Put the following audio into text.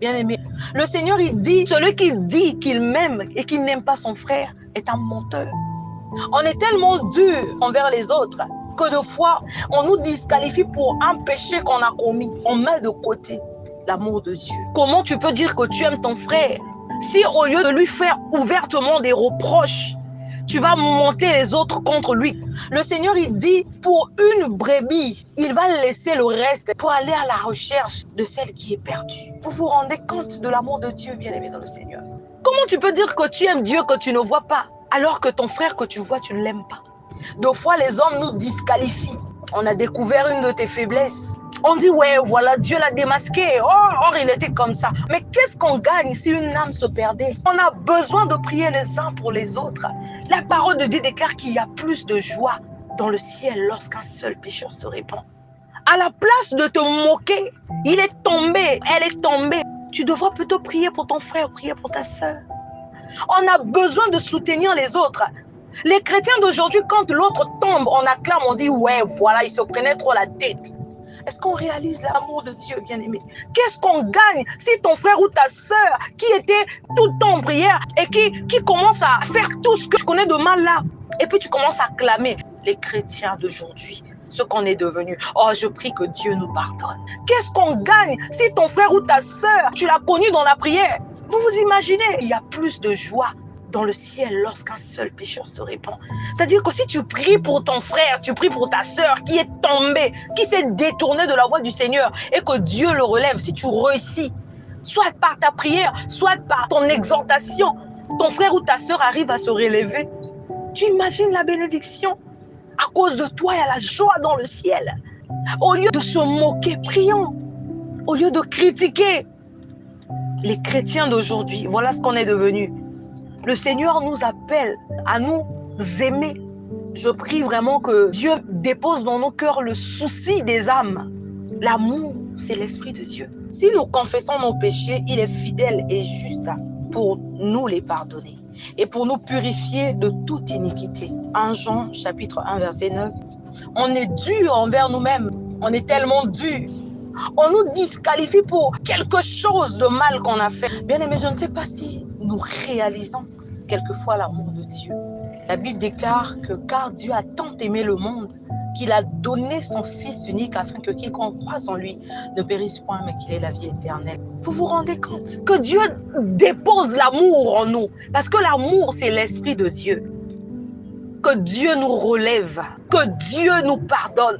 Bien-aimé, le Seigneur, il dit, celui qui dit qu'il m'aime et qui n'aime pas son frère est un menteur. On est tellement dur envers les autres que de fois, on nous disqualifie pour un péché qu'on a commis. On met de côté l'amour de Dieu. Comment tu peux dire que tu aimes ton frère si au lieu de lui faire ouvertement des reproches, tu vas monter les autres contre lui? Le Seigneur, il dit, pour une brebis, il va laisser le reste pour aller à la recherche de celle qui est perdue. Vous vous rendez compte de l'amour de Dieu, bien-aimé dans le Seigneur? Comment tu peux dire que tu aimes Dieu que tu ne vois pas, alors que ton frère que tu vois, tu ne l'aimes pas? Deux fois, les hommes nous disqualifient. On a découvert une de tes faiblesses. On dit, ouais, voilà, Dieu l'a démasqué. Or, il était comme ça. Mais qu'est-ce qu'on gagne si une âme se perdait? On a besoin de prier les uns pour les autres. La parole de Dieu déclare qu'il y a plus de joie dans le ciel lorsqu'un seul pécheur se répand. À la place de te moquer, il est tombé, elle est tombée. Tu devras plutôt prier pour ton frère, prier pour ta sœur. On a besoin de soutenir les autres. Les chrétiens d'aujourd'hui, quand l'autre tombe, on acclame, on dit, ouais, voilà, il se prenait trop la tête. Est-ce qu'on réalise l'amour de Dieu, bien-aimé? Qu'est-ce qu'on gagne si ton frère ou ta sœur, qui était tout le temps en prière et qui commence à faire tout ce que je connais de mal là, et puis tu commences à clamer les chrétiens d'aujourd'hui, ce qu'on est devenu. Oh, je prie que Dieu nous pardonne. Qu'est-ce qu'on gagne si ton frère ou ta sœur, tu l'as connu dans la prière? Vous vous imaginez? Il y a plus de joie dans le ciel lorsqu'un seul pécheur se répand. C'est-à-dire que si tu pries pour ton frère, tu pries pour ta sœur qui est tombée, qui s'est détournée de la voie du Seigneur et que Dieu le relève, si tu réussis, soit par ta prière, soit par ton exhortation, ton frère ou ta sœur arrive à se relever, tu imagines la bénédiction? À cause de toi, il y a la joie dans le ciel. Au lieu de se moquer, prions. Au lieu de critiquer les chrétiens d'aujourd'hui, voilà ce qu'on est devenu. Le Seigneur nous appelle à nous aimer. Je prie vraiment que Dieu dépose dans nos cœurs le souci des âmes. L'amour, c'est l'Esprit de Dieu. Si nous confessons nos péchés, il est fidèle et juste pour nous les pardonner et pour nous purifier de toute iniquité. En Jean, chapitre 1, verset 9, on est dur envers nous-mêmes. On est tellement dur. On nous disqualifie pour quelque chose de mal qu'on a fait. Bien aimé, je ne sais pas si nous réalisons quelquefois l'amour de Dieu. La Bible déclare que car Dieu a tant aimé le monde qu'il a donné son Fils unique afin que quiconque croit en lui ne périsse point mais qu'il ait la vie éternelle. Vous vous rendez compte que Dieu dépose l'amour en nous? Parce que l'amour, c'est l'Esprit de Dieu. Que Dieu nous relève, que Dieu nous pardonne.